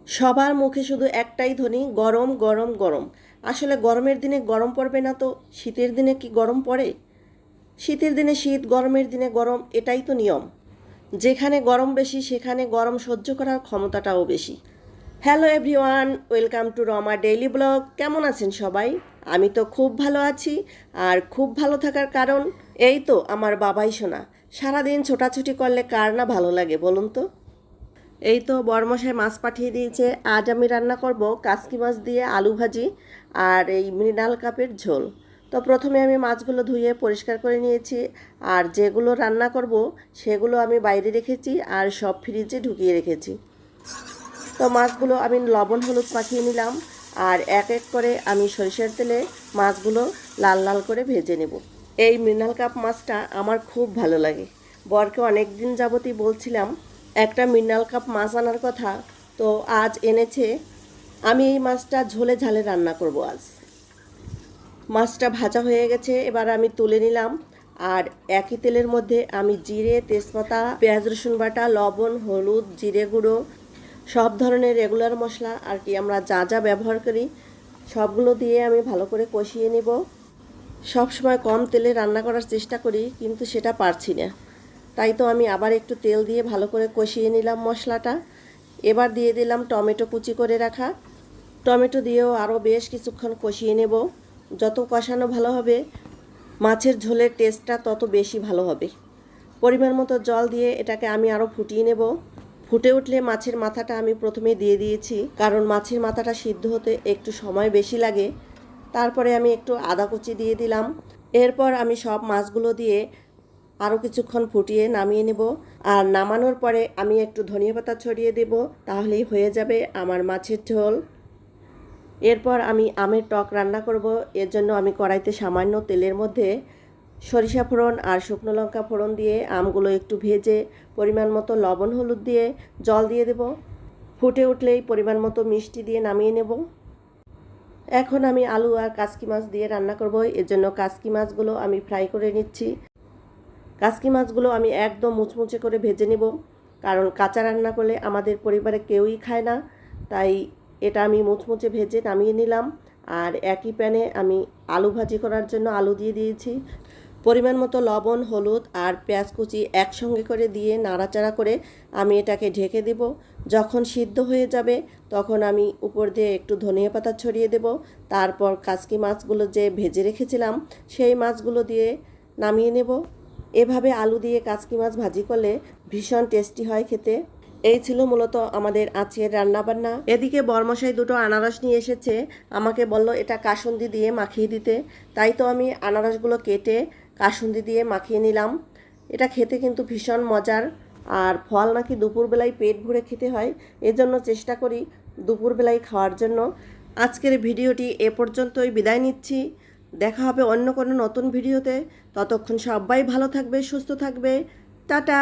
সবার মুখে শুধু একটাই ধ্বনি, গরম গরম গরম। আসলে গরমের দিনে গরম পড়বে না তো শীতের দিনে কি গরম পড়ে? শীতের দিনে শীত, গরমের দিনে গরম, এটাই তো নিয়ম। যেখানে গরম বেশি সেখানে গরম সহ্য করার ক্ষমতাটাও বেশি। Hello everyone, welcome to Rama daily blog. কেমন আছেন সবাই? আমি তো খুব ভালো আছি। আর খুব ভালো থাকার কারণ এই তো আমার বাবাই শোনা। সারাদিন ছোটাছুটি করলে কার না ভালো লাগে বলুন তো? এই তো বরমশাই মাছ পাঠিয়ে দিয়েছে। আজ আমি রান্না করব কাসকি মাছ দিয়ে আলু ভাজি আর এই মৃণাল কাপের ঝোল। তো প্রথমে আমি মাছগুলো ধুয়ে পরিষ্কার করে নিয়েছি। আর যেগুলো রান্না করব সেগুলো আমি বাইরে রেখেছি আর সব ফ্রিজে ঢুকিয়ে রেখেছি। তো মাছগুলো আমি লবণ হলুদ মাখিয়ে নিলাম। আর এক এক করে আমি সরিষার তেলে মাছগুলো লাল লাল করে ভেজে নেব। এই মৃণাল কাপ মাছটা আমার খুব ভালো লাগে। বরকে অনেক দিন যাবতই বলছিলাম একটা মৃণাল কাপ মাছ আনার কথা, তো আজ এনেছে। আমি এই মাছটা ঝোলে ঝালে রান্না করব আজ। মাছটা ভাজা হয়ে গেছে, এবার আমি তুলে নিলাম। আর একই তেলের মধ্যে আমি জিরে, তেজপাতা, পেঁয়াজ রসুন বাটা, লবণ, হলুদ, জিরে গুঁড়ো, সব ধরনের রেগুলার মশলা আর কি আমরা যা যা ব্যবহার করি সবগুলো দিয়ে আমি ভালো করে কষিয়ে নেব। সব সময় কম তেলে রান্না করার চেষ্টা করি, কিন্তু সেটা পারছি না। তাই তো আমি আবার একটু তেল দিয়ে ভালো করে কষিয়ে নিলাম মশলাটা। এবার দিয়ে দিলাম টমেটো কুচি করে রাখা। টমেটো দিয়েও আরও বেশ কিছুক্ষণ কষিয়ে নেব। যত কষানো ভালো হবে মাছের ঝোলের টেস্টটা তত বেশি ভালো হবে। পরিমাণ মতো জল দিয়ে এটাকে আমি আরও ফুটিয়ে নেব। ফুটে উঠলে মাছের মাথাটা আমি প্রথমে দিয়ে দিয়েছি, কারণ মাছের মাথাটা সিদ্ধ হতে একটু সময় বেশি লাগে। তারপরে আমি একটু আদা কুচি দিয়ে দিলাম। এরপর আমি সব মাছগুলো দিয়ে আরও কিছুক্ষণ ফুটিয়ে নামিয়ে নেব। আর নামানোর পরে আমি একটু ধনিয়া পাতা ছড়িয়ে দেব, তাহলেই হয়ে যাবে আমার মাছের ঝোল। এরপর আমি আমের টক রান্না করব। এর জন্য আমি কড়াইতে সামান্য তেলের মধ্যে সরিষা ফোড়ন আর শুকনো লঙ্কা ফোড়ন দিয়ে আমগুলো একটু ভেজে পরিমাণ মতো লবণ হলুদ দিয়ে জল দিয়ে দেব। ফুটে উঠলেই পরিমাণ মতো মিষ্টি দিয়ে নামিয়ে নেব। এখন আমি আলু আর কাসকি মাছ দিয়ে রান্না করব। এর জন্য কাসকি মাছগুলো আমি ফ্রাই করে নিচ্ছি। কাসকি মাছগুলো আমি একদম মুচমুচে করে ভেজে নেব, কারণ কাঁচা রান্না করলে আমাদের পরিবারে কেউই খায় না। তাই এটা আমি মুচমুচে ভেজে নামিয়ে নিলাম। আর একই প্যানে আমি আলু ভাজি করার জন্য আলু দিয়ে দিয়েছি। পরিমাণ মতো লবণ, হলুদ আর পেঁয়াজ কুচি একসঙ্গে করে দিয়ে নাড়াচাড়া করে আমি এটাকে ঢেকে দেব। যখন সিদ্ধ হয়ে যাবে তখন আমি উপর দিয়ে একটু ধনিয়া পাতা ছড়িয়ে দেব। তারপর কাসকি মাছগুলো যে ভেজে রেখেছিলাম সেই মাছগুলো দিয়ে নামিয়ে নেব। এভাবে আলু দিয়ে কাসকি মাছ ভাজি করলে ভীষণ টেস্টি হয় খেতে। এই ছিল মূলত আমাদের আজকের রান্নাবান্না। এদিকে বরমশাই দুটো আনারস নিয়ে এসেছে। আমাকে বলল এটা কাসুন্দি দিয়ে মাখিয়ে দিতে। তাই তো আমি আনারসগুলো কেটে কাসুন্দি দিয়ে মাখিয়ে নিলাম। এটা খেতে কিন্তু ভীষণ মজার। আর ফল নাকি দুপুরবেলায় পেট ভরে খেতে হয়, এজন্য চেষ্টা করি দুপুরবেলায় খাওয়ার জন্য। আজকের ভিডিওটি এ পর্যন্তই, বিদায় নিচ্ছি। দেখা হবে অন্য কোনো নতুন ভিডিওতে। ততক্ষণ সবাই ভালো থাকবে, সুস্থ থাকবে। টাটা।